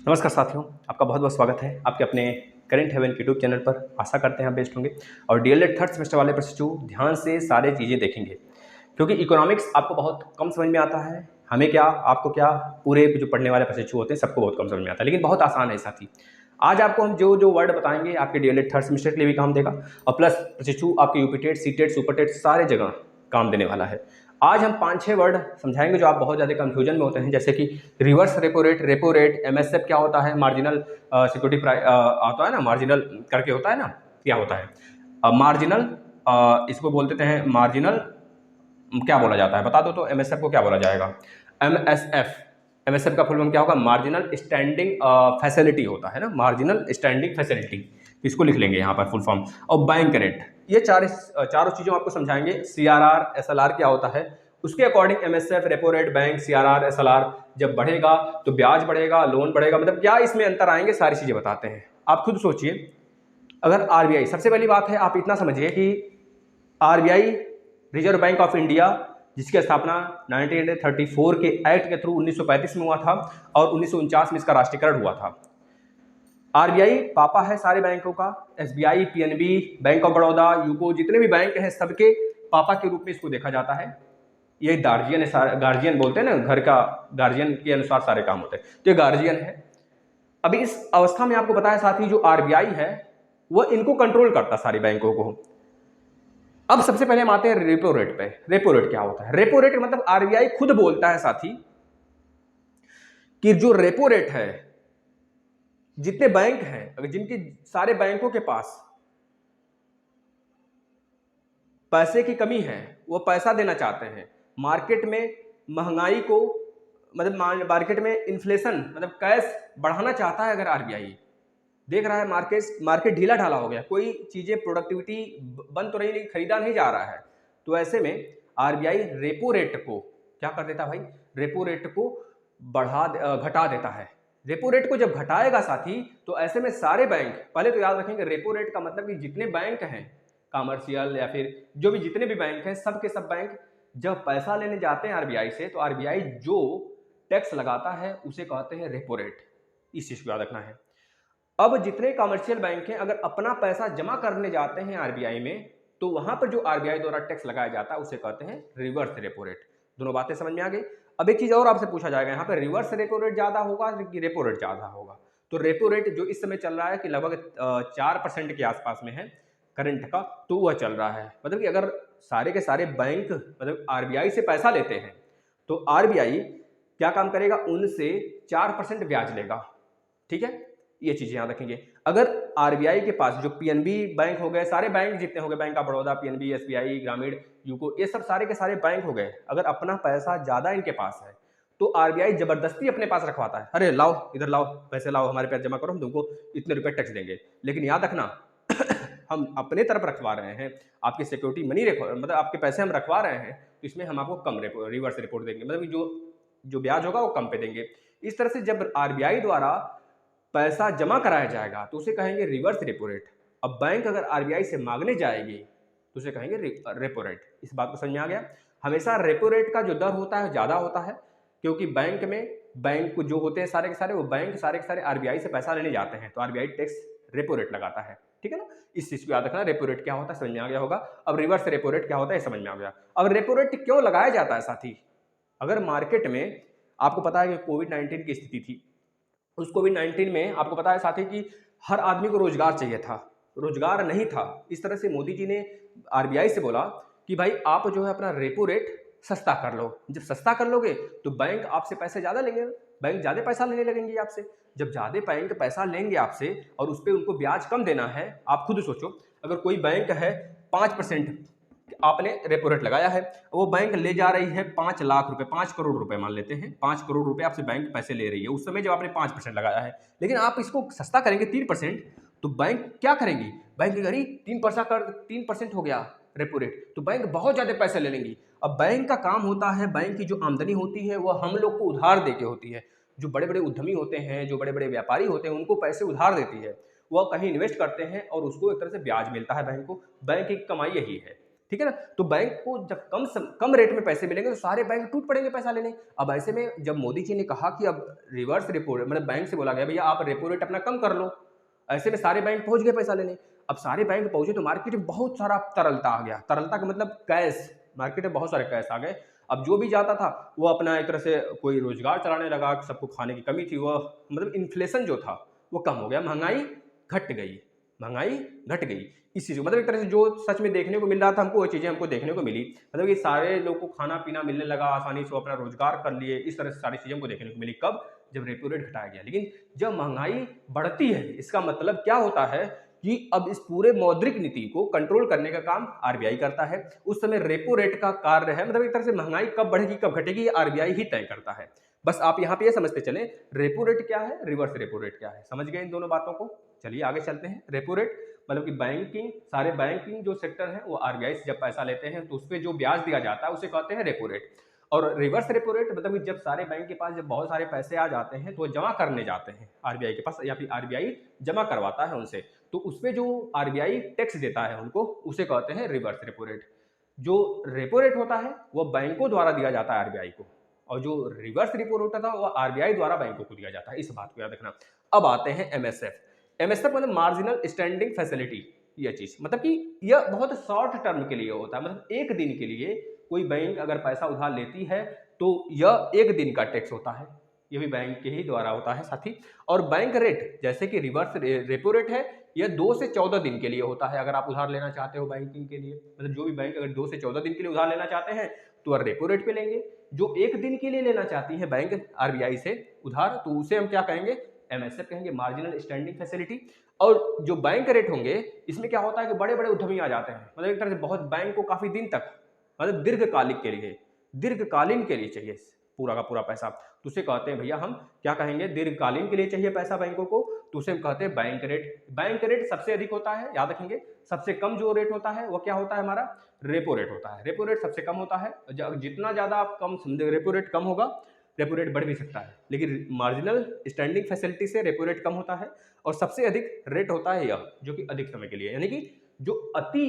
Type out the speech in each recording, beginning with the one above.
नमस्कार साथियों, आपका बहुत बहुत स्वागत है आपके अपने करेंट हेवन के यूट्यूब चैनल पर। आशा करते हैं आप बेस्ट होंगे और डीएलएड थर्ड सेमेस्टर वाले प्रशिक्षु ध्यान से सारे चीज़ें देखेंगे, क्योंकि इकोनॉमिक्स आपको बहुत कम समझ में आता है। हमें क्या, आपको क्या, पूरे जो पढ़ने वाले प्रशिक्षु होते हैं सबको बहुत कम समझ में आता है, लेकिन बहुत आसान है साथी। आज आपको हम जो जो वर्ड बताएंगे आपके डीएलएड थर्ड सेमेस्टर के लिए भी काम देगा और प्लस प्रशिक्षु आपके यूपीटेट, सीटेट, सुपरटेट सारे जगह काम देने वाला है। आज हम 5-6 वर्ड समझाएंगे जो आप बहुत ज़्यादा कंफ्यूजन में होते हैं, जैसे कि रिवर्स रेपो रेट, एमएसएफ क्या होता है, मार्जिनल सिक्योरिटी प्राइस आता है ना, मार्जिनल करके होता है ना, क्या होता है मार्जिनल, इसको बोल देते हैं मार्जिनल, क्या बोला जाता है बता दो तो, एमएसएफ को क्या बोला जाएगा, एमएसएफ। एमएसएफ का फुल फॉर्म क्या होगा, मार्जिनल स्टैंडिंग फैसिलिटी होता है ना, मार्जिनल स्टैंडिंग फैसिलिटी, इसको लिख लेंगे यहाँ पर फुल फॉर्म। और बैंक रेट, ये चारों चीज़ों आपको समझाएंगे। सीआरआर, एसएलआर क्या होता है, उसके according MSF, repo rate, bank, CRR, SLR जब बढ़ेगा तो ब्याज बढ़ेगा, लोन बढ़ेगा, मतलब क्या इसमें अंतर आएंगे, सारी चीज़ें बताते हैं। आप खुद सोचिए, अगर आरबीआई, सबसे पहली बात है आप इतना समझिए कि RBI reserve bank of India, जिसकी स्थापना 1934 के एक्ट के थ्रू 1935 में हुआ था और 1949 में इसका राष्ट्रीयकरण हुआ था। आरबीआई पापा है सारे बैंकों का, SBI, PNB, bank of Baroda, UCO, जितने भी बैंक हैं सबके पापा के रूप में इसको देखा जाता है। ये गार्जियन है, गार्जियन बोलते हैं ना, घर का गार्जियन के अनुसार सारे काम होते हैं, तो ये गार्जियन है। अभी इस अवस्था में आपको बताया साथी, जो आरबीआई है वो इनको कंट्रोल करता सारी बैंकों को। अब सबसे पहले हम आते हैं रेपो रेट पे। रेपो रेट क्या होता है, रेपो रेट मतलब आरबीआई खुद बोलता है साथी कि जो रेपो रेट है, जितने बैंक हैं, अगर जिनकी सारे बैंकों के पास पैसे की कमी है, वो पैसा देना चाहते हैं मार्केट में, महंगाई को मतलब मार्केट में इन्फ्लेशन मतलब कैश बढ़ाना चाहता है, अगर आरबीआई देख रहा है मार्केट ढीला ढाला हो गया, कोई चीजें प्रोडक्टिविटी बन तो रही नहीं, खरीदा नहीं जा रहा है, तो ऐसे में आरबीआई रेपो रेट को क्या कर देता भाई, रेपो रेट को घटा देता है। रेपो रेट को जब घटाएगा साथी, तो ऐसे में सारे बैंक, पहले तो याद रखेंगे रेपो रेट का मतलब कि जितने बैंक हैं कमर्शियल या फिर जो भी जितने भी बैंक हैं, सब के सब बैंक जब पैसा लेने जाते हैं आरबीआई से, तो आरबीआई जो टैक्स लगाता है उसे कहते हैं रेपो रेट। इस चीज को याद रखना है। अब जितने कमर्शियल बैंक हैं, अगर अपना पैसा जमा करने जाते हैं आरबीआई में, तो वहां पर जो आरबीआई द्वारा टैक्स लगाया जाता है उसे कहते हैं रिवर्स रेपो रेट। दोनों बातें समझ में आ गई। अब एक चीज और आपसे पूछा जाएगा, यहाँ पर रिवर्स रेपो रेट ज्यादा होगा कि रेपो रेट ज्यादा होगा? तो रेपो रेट जो इस समय चल रहा है कि लगभग 4% के आसपास में है करंट का, तो वह चल रहा है। मतलब कि अगर सारे के सारे बैंक मतलब आरबीआई से पैसा लेते हैं, तो आरबीआई क्या काम करेगा, उनसे 4% ब्याज लेगा। ठीक है, ये चीजें याद रखेंगे। अगर आरबीआई के पास जो पीएनबी बैंक हो गए, सारे बैंक जितने हो गए, bank of Baroda, PNB, SBI, ग्रामीण, यूको, ये सब सारे के सारे बैंक हो गए, अगर अपना पैसा ज्यादा इनके पास है, तो आरबीआई जबरदस्ती अपने पास रखवाता है। अरे लाओ, इधर लाओ, पैसे लाओ, हमारे पास जमा करो, हम तुमको इतने रुपए टैक्स देंगे। लेकिन याद रखना हम अपने तरफ रखवा रहे हैं, आपकी सिक्योरिटी मनी मतलब आपके पैसे हम रखवा रहे हैं, तो इसमें हम आपको कम रिवर्स रिपोर्ट देंगे, मतलब जो ब्याज होगा वो कम पे देंगे। इस तरह से जब आरबीआई द्वारा पैसा जमा कराया जाएगा तो उसे कहेंगे रिवर्स रेपो रेट। अब बैंक अगर आरबीआई से मांगने जाएगी तो उसे कहेंगे रेपो रेट। इस बात को समझ में आ गया? हमेशा रेपो रेट का जो दर होता है ज्यादा होता है, क्योंकि बैंक जो होते हैं सारे के सारे, वो बैंक सारे के सारे आरबीआई से पैसा लेने जाते हैं, तो आरबीआई टैक्स रेपो रेट लगाता है। ठीक है ना, इस चीज को याद रखना। रेपो रेट क्या होता है समझ में आ गया होगा। अब रिवर्स रेपो रेट क्या होता है समझ में आ गया। अब रेपो रेट क्यों लगाया जाता है साथी? अगर मार्केट में आपको पता है कि कोविड-19 की स्थिति थी, उस कोविड-19 में आपको पता है साथी कि हर आदमी को रोजगार चाहिए था, रोजगार नहीं था। इस तरह से मोदी जी ने आरबीआई से बोला कि भाई आप जो है अपना रेपो रेट सस्ता कर लो। जब सस्ता कर लोगे तो बैंक आपसे पैसे ज्यादा लेंगे, बैंक ज्यादा पैसा लेने लगेंगे आपसे। जब ज्यादा बैंक पैसा लेंगे आपसे और उस पर उनको ब्याज कम देना है, आप खुद सोचो, अगर कोई बैंक है 5% आपने रेपो रेट लगाया है, वो बैंक ले जा रही है 5 लाख रुपए, 5 करोड़ रुपए मान लेते हैं, 5 करोड़ रुपए आपसे बैंक पैसे ले रही है उस समय जब आपने 5% लगाया है। लेकिन आप इसको सस्ता करेंगे 3%, तो बैंक क्या करेंगी, बैंक करेगी 3% हो गया रेपो रेट, तो बैंक बहुत ज्यादा पैसे ले लेंगी। अब बैंक का काम होता है, बैंक की जो आमदनी होती है वह हम लोग को उधार दे के होती है। जो बड़े बड़े उद्यमी होते हैं, जो बड़े बड़े व्यापारी होते हैं, उनको पैसे उधार देती है, वह कहीं इन्वेस्ट करते हैं और उसको एक तरह से ब्याज मिलता है बैंक को। बैंक की कमाई यही है। ठीक है ना। तो बैंक को जब कम रेट में पैसे मिलेंगे तो सारे बैंक टूट पड़ेंगे पैसा लेने। अब ऐसे में जब मोदी जी ने कहा कि अब रिवर्स रेपो रेट, मतलब बैंक से बोला गया भैया आप रेपो रेट अपना कम कर लो, ऐसे में सारे बैंक पहुंच गए पैसा लेने। अब सारे बैंक पहुंचे तो मार्केट में बहुत सारा तरलता आ गया। तरलता का मतलब कैश, मार्केट में बहुत सारे कैश आ गए। अब जो भी जाता था वो अपना एक तरह से कोई रोजगार चलाने लगा, सबको खाने की कमी थी, वो मतलब इन्फ्लेशन जो था वो कम हो गया, महंगाई घट गई, महंगाई घट गई। इस चीज़ को मतलब एक तरह से जो सच में देखने को मिल रहा था हमको, वो चीज़ें हमको देखने को मिली। मतलब कि सारे लोग को खाना पीना मिलने लगा आसानी से, वो अपना रोजगार कर लिए, इस तरह से सारी चीज़ें हमको देखने को मिली। कब? जब रेपो रेट घटाया गया। लेकिन जब महंगाई बढ़ती है इसका मतलब क्या होता है कि अब इस पूरे मौद्रिक नीति को कंट्रोल करने का काम आरबीआई करता है। उस समय रेपो रेट का कार्य है, मतलब एक तरह से महंगाई कब बढ़ेगी कब घटेगी आरबीआई ही तय करता है। बस आप यहाँ पे ये समझते चलें रेपो रेट क्या है, रिवर्स रेपो रेट क्या है। समझ गए इन दोनों बातों को? चलिए आगे चलते हैं। रेपो रेट मतलब कि बैंकिंग, सारे बैंकिंग जो सेक्टर है वो आरबीआई से जब पैसा लेते हैं तो उस पर जो ब्याज दिया जाता है उसे कहते हैं रेपो रेट। और रिवर्स रेपो रेट मतलब कि जब सारे बैंक के पास जब बहुत सारे पैसे आ जाते हैं तो वो जमा करने जाते हैं आरबीआई के पास, या फिर आरबीआई जमा करवाता है उनसे, तो उसपे जो आरबीआई टैक्स देता है उनको, उसे कहते हैं रिवर्स रेपो रेट। जो रेपो रेट होता है वो बैंकों द्वारा दिया जाता है आरबीआई को, और जो रिवर्स रेपो रेट होता है वो आरबीआई द्वारा बैंकों को दिया जाता है। इस बात को याद रखना। अब आते हैं एमएसएफ। एमएसएफ मतलब मार्जिनल स्टैंडिंग फैसिलिटी। यह चीज मतलब कि यह बहुत शॉर्ट टर्म के लिए होता है, मतलब एक दिन के लिए कोई बैंक अगर पैसा उधार लेती है तो यह एक दिन का टैक्स होता है, यह भी बैंक के ही द्वारा होता है साथी। और बैंक रेट जैसे कि रिवर्स रेपो रेट है, यह 2 से 14 दिन के लिए होता है। अगर आप उधार लेना चाहते हो बैंकिंग के लिए, मतलब जो भी बैंक अगर 2 से 14 दिन के लिए उधार लेना चाहते हैं तो रेपो रेट पे लेंगे। जो एक दिन के लिए लेना चाहती है बैंक आरबीआई से उधार तो उसे हम क्या कहेंगे, एमएसएफ कहेंगे, मार्जिनल स्टैंडिंग फैसिलिटी। और जो बैंक रेट होंगे इसमें क्या होता है कि बड़े बड़े उद्यमी आ जाते हैं, मतलब एक तरह से बहुत बैंक को काफी दिन तक, मतलब दीर्घकालिक के लिए, दीर्घकालीन के लिए चाहिए पूरा का पूरा पैसा, तो उसे कहते हैं भैया हम क्या कहेंगे, दीर्घकालीन के लिए चाहिए पैसा बैंकों को, तो उसे हम कहते हैं बैंक रेट। बैंक रेट सबसे अधिक होता है, याद रखेंगे। सबसे कम जो रेट होता है वो क्या होता है हमारा, रेपो रेट होता है। रेपो रेट सबसे कम होता है, जितना ज्यादा आप कम समझे रेपो रेट कम होगा, रेपो रेट बढ़ भी सकता है, लेकिन मार्जिनल स्टैंडिंग फैसिलिटी से रेपो रेट कम होता है। और सबसे अधिक रेट होता है यह, जो कि अधिक समय के लिए, यानी कि जो अति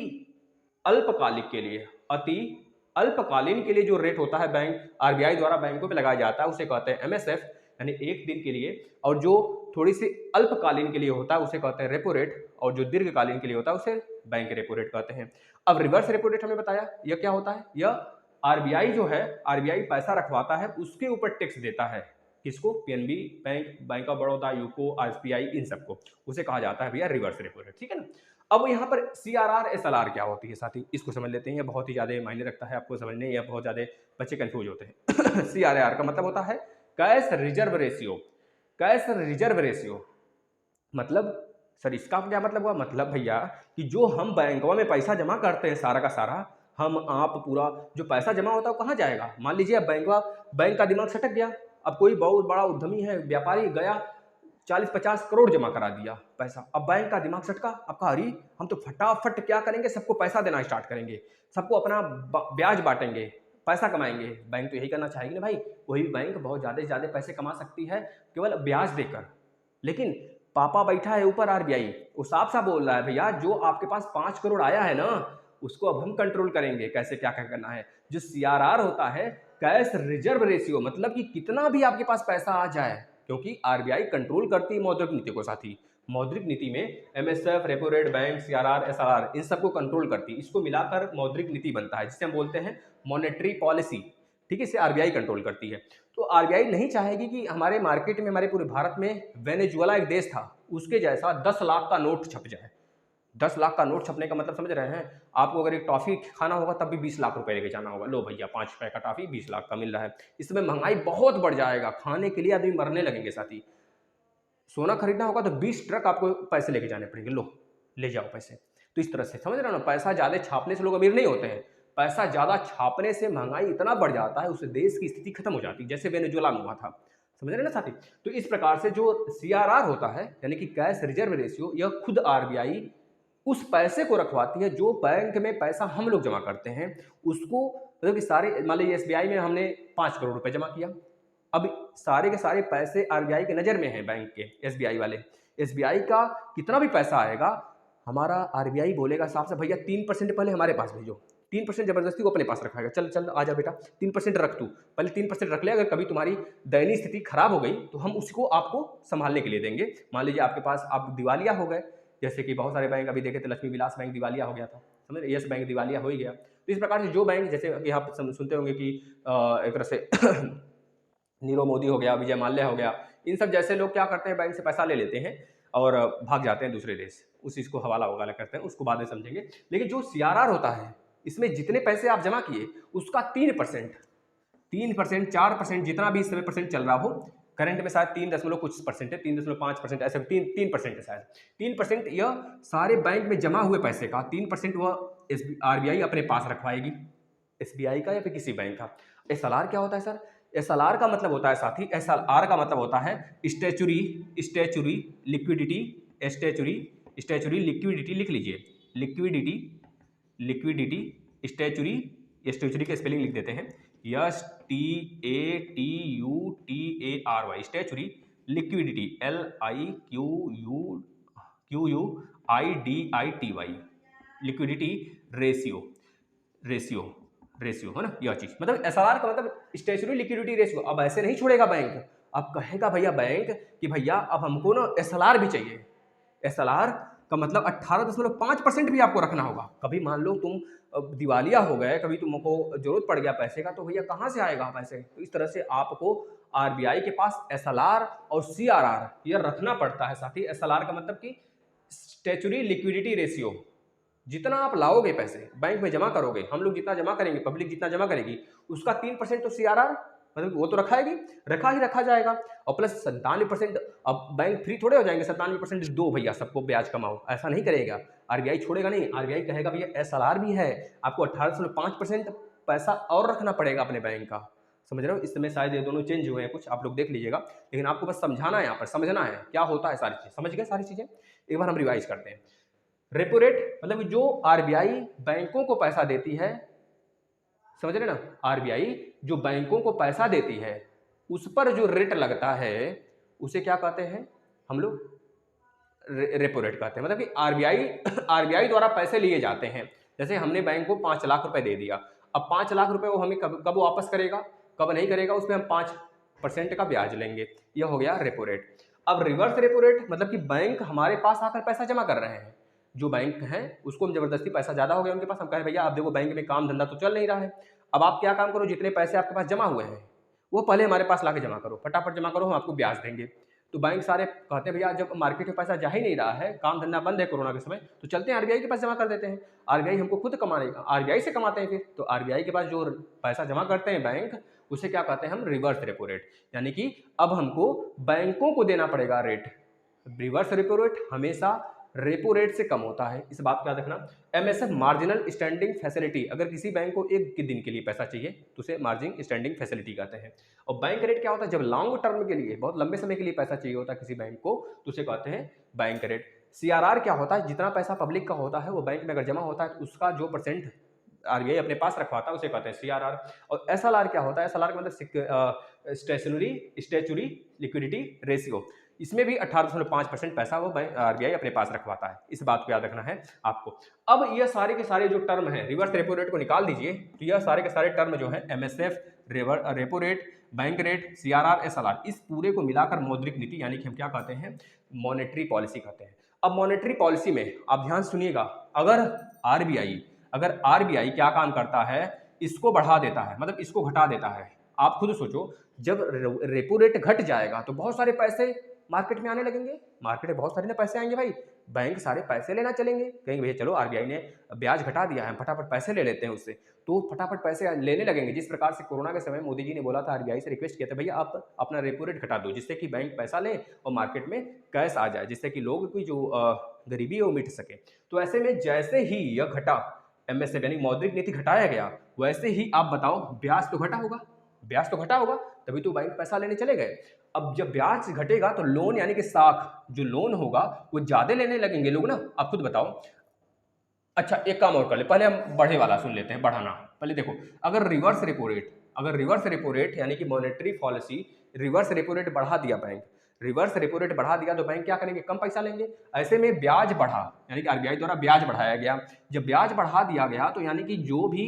अल्पकालिक के लिए, अति अल्पकालीन के लिए जो रेट होता है बैंक आरबीआई द्वारा बैंकों पे लगाया जाता है उसे कहते हैं एमएसएफ, यानी एक दिन के लिए। और जो थोड़ी सी अल्पकालीन के लिए होता है उसे कहते हैं रेपो रेट, और जो दीर्घकालीन के लिए होता है उसे बैंक रेपो रेट कहते हैं। अब रिवर्स रेपो रेट हमने बताया, यह क्या होता है, यह आरबीआई जो है, आरबीआई पैसा रखवाता है उसके ऊपर टैक्स देता है। किसको, PNB bank, bank of Baroda, UCO, RBI, इन सबको, उसे कहा जाता है भैया रिवर्स रेपो रेट, ठीक है ना। अब यहाँ पर सीआरआर एसएलआर क्या होती है साथी, इसको समझ लेते हैं। ये बहुत ही ज्यादा मायने रखता है आपको समझने, या बहुत ज्यादा बच्चे कंफ्यूज होते हैं। सीआरआर का मतलब होता है cash reserve ratio. Cash reserve ratio मतलब, सर इसका क्या मतलब हुआ, मतलब भैया कि जो हम बैंकों में पैसा जमा करते हैं सारा का सारा, हम आप पूरा जो पैसा जमा होता है वो कहाँ जाएगा। मान लीजिए अब बैंक का दिमाग सटक गया, अब कोई बहुत बड़ा उद्यमी है, व्यापारी गया 40-50 करोड़ जमा करा दिया पैसा, अब बैंक का दिमाग सटका, अब कहा अरे हम तो फटाफट क्या करेंगे, सबको पैसा देना स्टार्ट करेंगे, सबको अपना ब्याज बांटेंगे, पैसा कमाएंगे। बैंक तो यही करना चाहेगी ना भाई, वही बैंक बहुत ज़्यादा से ज़्यादा पैसे कमा सकती है केवल ब्याज देकर। लेकिन पापा बैठा है ऊपर आरबीआई, वो साफ साफ बोल रहा है भैया जो आपके पास 5 करोड़ आया है ना उसको अब हम कंट्रोल करेंगे, कैसे क्या क्या करना है। जो सीआरआर होता है कैश रिजर्व रेशियो, मतलब कि कितना भी आपके पास पैसा आ जाए, क्योंकि आरबीआई कंट्रोल करती है मौद्रिक नीति को साथी। मौद्रिक नीति में MSF, repo rate, bank, CRR, SRR, इन सबको कंट्रोल करती है। इसको मिलाकर मौद्रिक नीति बनता है जिसे हम बोलते हैं मॉनेटरी पॉलिसी, ठीक है। इसे आरबीआई कंट्रोल करती है। तो आरबीआई नहीं चाहेगी कि हमारे मार्केट में, हमारे पूरे भारत में वेनेजुएला एक देश था उसके जैसा 10 लाख का नोट छप जाए। 10 लाख का नोट छपने का मतलब समझ रहे हैं, आपको अगर एक टॉफी खाना होगा तब भी 20 लाख रुपए लेके जाना होगा, लो भैया 5 रुपए का टॉफी 20 लाख का मिल रहा है। इसमें महंगाई बहुत बढ़ जाएगा, खाने के लिए आदमी मरने लगेंगे साथी। सोना खरीदना होगा तो 20 ट्रक आपको पैसे लेके जाने पड़ेंगे, लो ले जाओ पैसे। तो इस तरह से समझ रहे हो ना, पैसा ज्यादा छापने से लोग अमीर नहीं होते हैं, पैसा ज्यादा छापने से महंगाई इतना बढ़ जाता है उससे देश की स्थिति खत्म हो जाती है, जैसे वेनेजुएला में हुआ था। समझ रहे ना साथी। तो इस प्रकार से जो सीआरआर होता है यानी कि कैश रिजर्व रेशियो, यह खुद आरबीआई उस पैसे को रखवाती है जो बैंक में पैसा हम लोग जमा करते हैं उसको, मतलब कि सारे, मान लीजिए एसबीआई में हमने 5 करोड़ रुपए जमा किया, अब सारे के सारे पैसे आरबीआई के नज़र में हैं बैंक के, एसबीआई वाले, एसबीआई का कितना भी पैसा आएगा हमारा आरबीआई बोलेगा साहब से भैया 3% पहले हमारे पास भेजो, 3% जबरदस्ती वो अपने पास रखाएगा, चल चल आ जा बेटा 3% रख, तू पहले 3% रख ले, अगर कभी तुम्हारी दयनीय स्थिति खराब हो गई तो हम उसको आपको संभालने के लिए देंगे। मान लीजिए आपके पास आप दिवालिया हो गए, जैसे कि बहुत सारे बैंक अभी देखे थे, लक्ष्मी विलास बैंक दिवालिया हो गया था, समझ रहे, यस बैंक दिवालिया हो ही गया। तो इस प्रकार से जो बैंक, जैसे कि आप सुनते होंगे कि एक तरह से नीरव मोदी हो गया, विजय माल्या हो गया, इन सब जैसे लोग क्या करते हैं, बैंक से पैसा ले लेते हैं और भाग जाते हैं दूसरे देश, उस चीज़ को हवाला वगाला करते हैं, उसको बाद में समझेंगे। लेकिन जो सीआरआर होता है, इसमें जितने पैसे आप जमा किए उसका 3%, 4%, जितना भी इस समय परसेंट चल रहा हो, करंट में शायद 3 दशमलव कुछ परसेंट है, 3.5%, ऐसे 3% है शायद, 3% यह सारे बैंक में जमा हुए पैसे का 3% वह आरबीआई अपने पास रखवाएगी, एसबीआई का या फिर किसी बैंक का। एसएलआर क्या होता है सर? एसएलआर का मतलब होता है साथी, एसएलआर का मतलब होता है स्टैचुरी लिक्विडिटी, स्टैचुरी लिक्विडिटी, लिख लीजिए, लिक्विडिटी स्टैचुरी का स्पेलिंग लिख देते हैं, STATUTARY, statutory liquidity, LIQUIDITY, liquidity ratio है ना, यह चीज, मतलब एसआरआर का मतलब स्टैचुरी लिक्विडिटी रेशियो। अब ऐसे नहीं छोड़ेगा बैंक, अब कहेगा भैया बैंक कि भैया अब हमको ना एसएलआर भी चाहिए। एसएलआर का मतलब 18.5% भी आपको रखना होगा। कभी मान लो तुम दिवालिया हो गए, कभी तुमको जरूरत पड़ गया पैसे का, तो भैया कहाँ से आएगा पैसे? तो इस तरह से आपको आरबीआई के पास एसएलआर और सीआरआर यह रखना पड़ता है साथी। एसएलआर का मतलब कि स्टैचुरी लिक्विडिटी रेशियो, जितना आप लाओगे पैसे बैंक में जमा करोगे, हम लोग जितना जमा करेंगे, पब्लिक जितना जमा करेगी, उसका 3% तो सीआरआर, मतलब वो तो रखा जाएगा, और प्लस 97%। अब बैंक फ्री थोड़े हो जाएंगे, 97% दो भैया सबको ब्याज कमाओ, ऐसा नहीं करेगा आरबीआई, छोड़ेगा नहीं। आरबीआई कहेगा भैया एसएलआर भी है, आपको 18.5% पैसा और रखना पड़ेगा अपने बैंक का, समझ रहे हो। इस समय शायद ये दोनों चेंज हुए हैं कुछ, आप लोग देख लीजिएगा, लेकिन आपको बस समझाना है, यहाँ पर समझना है क्या होता है, सारी चीज समझ गए, सारी चीजें एक बार हम रिवाइज करते हैं। रेपो रेट मतलब जो आरबीआई बैंकों को पैसा देती है, समझ रहे ना, आरबीआई जो बैंकों को पैसा देती है उस पर जो रेट लगता है उसे क्या कहते हैं हम लोग? रेपो रेट कहते हैं। मतलब कि आरबीआई द्वारा पैसे लिए जाते हैं। जैसे हमने बैंक को 5 लाख रुपए दे दिया, अब 5 लाख रुपए वो हमें कब वापस करेगा, कब नहीं करेगा, उसमें हम 5% का ब्याज लेंगे, यह हो गया रेपो रेट। अब रिवर्स रेपो रेट मतलब कि बैंक हमारे पास आकर पैसा जमा कर रहे हैं, जो बैंक हैं उसको हम जबरदस्ती, पैसा ज्यादा हो गया उनके पास, हम कहें भैया आप देखो बैंक में काम धंधा तो चल नहीं रहा है, अब आप क्या काम करो, जितने पैसे आपके पास जमा हुए हैं वो पहले हमारे पास लाके जमा करो, फटाफट जमा करो, हम आपको ब्याज देंगे। तो बैंक सारे कहते हैं भैया जब मार्केट में पैसा जा ही नहीं रहा है, काम धंधा बंद है कोरोना के समय, तो चलते हैं आरबीआई के पास जमा कर देते हैं, आरबीआई हमको खुद कमाएगा, आरबीआई से कमाते हैं फिर। तो आरबीआई के पास जो पैसा जमा करते हैं बैंक, उसे क्या कहते हैं हम? Reverse repo rate. यानी कि अब हमको बैंकों को देना पड़ेगा रेट, रिवर्स रेपो रेट हमेशा रेपो रेट से कम होता है, इस बात का याद रखना। एमएसएफ मार्जिनल स्टैंडिंग फैसिलिटी, अगर किसी बैंक को एक दिन के लिए पैसा चाहिए तो उसे मार्जिन स्टैंडिंग फैसिलिटी कहते हैं। और बैंक रेट क्या होता है? जब लॉन्ग टर्म के लिए, बहुत लंबे समय के लिए पैसा चाहिए होता है किसी बैंक को, तो उसे कहते हैं बैंक रेट। सीआरआर क्या होता है? जितना पैसा पब्लिक का होता है वो बैंक में अगर जमा होता है तो उसका जो परसेंट आरबीआई अपने पास रखवाता है उसे कहते हैं सीआरआर। और एसएलआर क्या होता है? एसएलआर का मतलब स्टैचुरी लिक्विडिटी रेशियो, इसमें भी 18.5% पैसा वो बैंक आरबीआई अपने पास रखवाता है, इस बात को याद रखना है आपको। अब ये सारे के सारे जो टर्म हैं, रिवर्स रेपो रेट को निकाल दीजिए, तो यह सारे के सारे टर्म जो है MSF, repo rate, bank rate, CRR, SLR, इस पूरे को मिलाकर मौद्रिक नीति यानी कि हम क्या कहते हैं? मॉनेटरी पॉलिसी कहते हैं। अब मॉनेटरी पॉलिसी में आप ध्यान सुनिएगा, अगर आरबीआई क्या काम करता है? इसको बढ़ा देता है, मतलब इसको घटा देता है। आप खुद सोचो, जब रेपो रेट घट जाएगा तो बहुत सारे पैसे मार्केट में आने लगेंगे, मार्केट में बहुत सारे ना पैसे आएंगे भाई, बैंक सारे पैसे लेना चलेंगे, कहेंगे भैया चलो आरबीआई ने ब्याज घटा दिया है, फटाफट पैसे ले लेते हैं उससे, तो फटाफट पैसे लेने लगेंगे। जिस प्रकार से कोरोना के समय मोदी जी ने बोला था, आरबीआई से रिक्वेस्ट किया था भैया आप अपना रेपो रेट घटा दो, जिससे कि बैंक पैसा ले और मार्केट में कैश आ जाए, जिससे कि लोगों की जो गरीबी है वो मिट सके। तो ऐसे में जैसे ही यह घटा, एमएसएफ यानी मौद्रिक नीति घटाया गया, वैसे ही आप बताओ ब्याज तो घटा होगा, तभी तो बैंक पैसा लेने चले गए। अब जब ब्याज घटेगा तो लोन यानी कि साख जो लोन होगा वो ज्यादा लेने लगेंगे लोग ना, आप खुद बताओ। अच्छा एक काम और कर ले, पहले हम बढ़े वाला सुन लेते हैं, बढ़ाना। पहले देखो, अगर रिवर्स रेपो रेट यानी कि monetary policy, reverse repo rate बढ़ा दिया बैंक, रिवर्स रेपो रेट बढ़ा दिया तो बैंक क्या करेंगे, कम पैसा लेंगे। ऐसे में ब्याज बढ़ा, यानी कि आरबीआई द्वारा ब्याज बढ़ाया गया। जब ब्याज बढ़ा दिया गया तो यानी कि जो भी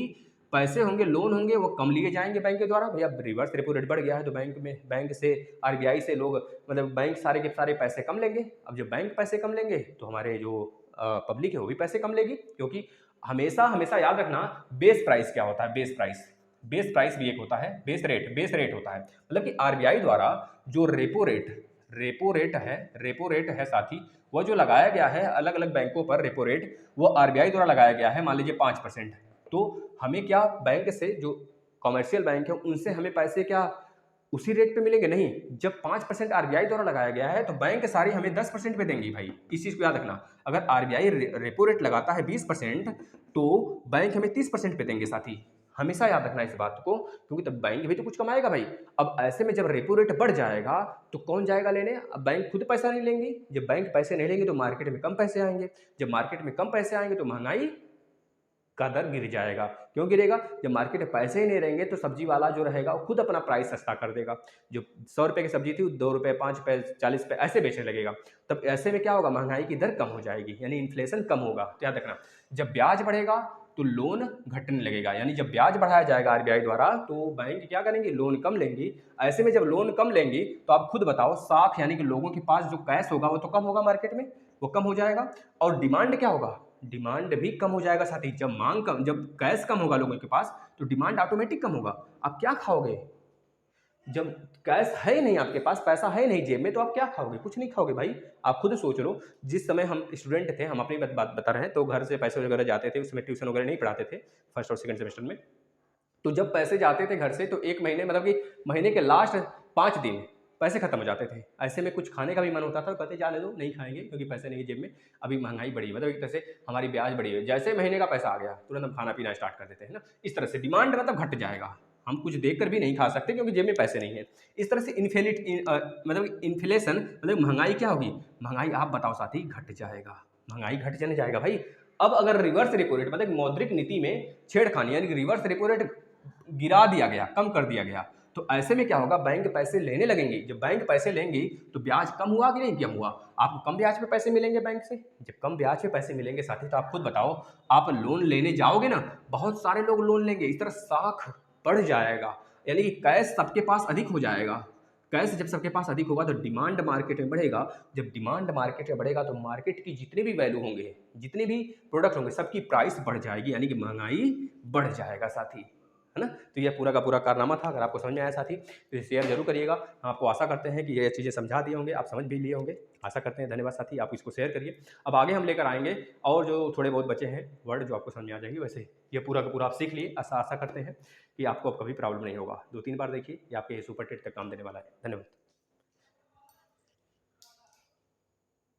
पैसे होंगे, लोन होंगे, वो कम लिए जाएंगे बैंक के द्वारा। भैया रिवर्स रेपो रेट बढ़ गया है तो बैंक से आरबीआई से लोग मतलब बैंक सारे के सारे पैसे कम लेंगे। अब जब बैंक पैसे कम लेंगे तो हमारे जो पब्लिक है वो भी पैसे कम लेगी, क्योंकि हमेशा हमेशा याद रखना बेस प्राइस क्या होता है। बेस प्राइस भी एक होता है, बेस रेट होता है। मतलब कि आरबीआई द्वारा जो रेपो रेट है साथी, वो जो लगाया गया है अलग अलग बैंकों पर रेपो रेट, वो आरबीआई द्वारा लगाया गया है, मान लीजिए 5%। तो हमें क्या बैंक से, जो कॉमर्शियल बैंक है उनसे हमें पैसे क्या उसी रेट पे मिलेंगे? नहीं। जब 5% आरबीआई द्वारा लगाया गया है तो बैंक सारी हमें 10% पे देंगी भाई, इस चीज को याद रखना। अगर आरबीआई रेपो रेट लगाता है 20% तो बैंक हमें 30% पे देंगे साथी, हमेशा याद रखना इस बात को, क्योंकि तब बैंक भी तो कुछ कमाएगा भाई। अब ऐसे में जब रेपो रेट बढ़ जाएगा तो कौन जाएगा लेने? अब बैंक खुद पैसा नहीं लेंगी। जब बैंक पैसे नहीं लेंगे तो मार्केट में कम पैसे आएंगे। जब मार्केट में कम पैसे आएंगे तो महंगाई का दर गिर जाएगा। क्यों गिरेगा? जब मार्केट में पैसे ही नहीं रहेंगे तो सब्जी वाला जो रहेगा वो खुद अपना प्राइस सस्ता कर देगा। जो 100 रुपये की सब्जी थी वो 2 रुपये, 5 रुपये, 40 रुपये ऐसे बेचने लगेगा। तब ऐसे में क्या होगा, महंगाई की दर कम हो जाएगी, यानी इन्फ्लेशन कम होगा। तो याद रखना, जब ब्याज बढ़ेगा तो लोन घटने लगेगा, यानी जब ब्याज बढ़ाया जाएगा आरबीआई द्वारा तो बैंक क्या करेंगे, लोन कम लेंगी। ऐसे में जब लोन कम लेंगी तो आप खुद बताओ, साख यानी कि लोगों के पास जो कैश होगा वो तो कम होगा, मार्केट में वो कम हो जाएगा। और डिमांड क्या होगा, डिमांड भी कम हो जाएगा साथी। जब कैश कम होगा लोगों के पास तो डिमांड ऑटोमेटिक कम होगा। आप क्या खाओगे? जब कैश है ही नहीं आपके पास, पैसा है ही नहीं जेब में, तो आप क्या खाओगे? कुछ नहीं खाओगे भाई। आप खुद सोच लो, जिस समय हम स्टूडेंट थे, हम अपनी बात बता रहे हैं, तो घर से पैसे वगैरह जाते थे, उस समय ट्यूशन वगैरह नहीं पढ़ाते थे फर्स्ट और सेकंड सेमेस्टर में। तो जब पैसे जाते थे घर से तो एक महीने, मतलब कि महीने के लास्ट 5 दिन पैसे खत्म हो जाते थे। ऐसे में कुछ खाने का भी मन होता था, कहते जाने दो, नहीं खाएंगे क्योंकि पैसे नहीं है जेब में, अभी महंगाई बढ़ी है, मतलब एक तरह से हमारी ब्याज बढ़ी है। जैसे महीने का पैसा आ गया तुरंत हम खाना पीना स्टार्ट कर देते हैं ना। इस तरह से डिमांड मतलब घट जाएगा, हम कुछ देख कर भी नहीं खा सकते क्योंकि जेब में पैसे नहीं है। इस तरह से मतलब इन्फ्लेशन मतलब महंगाई क्या होगी, महंगाई आप बताओ साथी, घट जाएगा, महंगाई घट जाने जाएगा भाई। अब अगर रिवर्स रेपो रेट मतलब मौद्रिक नीति में छेड़खानी, यानी कि रिवर्स रेपो रेट गिरा दिया गया, कम कर दिया गया, तो ऐसे में क्या होगा, बैंक पैसे लेने लगेंगे। जब बैंक पैसे लेंगी तो ब्याज कम हुआ कि नहीं, कम हुआ? आपको कम ब्याज पे पैसे मिलेंगे बैंक से। जब कम ब्याज पे पैसे मिलेंगे साथी, तो आप खुद बताओ, आप लोन लेने जाओगे ना, बहुत सारे लोग लोन लेंगे, इस तरह साख बढ़ जाएगा, यानी कि कैश सबके पास अधिक हो जाएगा। कैश जब सबके पास अधिक होगा तो डिमांड मार्केट में बढ़ेगा। जब डिमांड मार्केट में बढ़ेगा तो मार्केट की जितने भी वैल्यू होंगे, जितने भी प्रोडक्ट होंगे, सबकी प्राइस बढ़ जाएगी, यानी कि महंगाई बढ़ जाएगा साथी, है ना। तो यह पूरा का पूरा कारनामा था। अगर आपको समझ में आया साथी तो शेयर जरूर करिएगा। हम आपको आशा करते हैं कि ये चीज़ें समझा दिए होंगे, आप समझ भी लिए होंगे, आशा करते हैं। धन्यवाद साथी, आप इसको शेयर करिए। अब आगे हम लेकर आएंगे और जो थोड़े बहुत बचे हैं वर्ड जो आपको समझ में आ जाएंगे। वैसे ये पूरा का पूरा आप सीख लिए, आशा करते हैं कि आपको अब कभी प्रॉब्लम नहीं होगा। 2-3 बार देखिए, ये आपके सुपर टेट तक काम देने वाला है। धन्यवाद।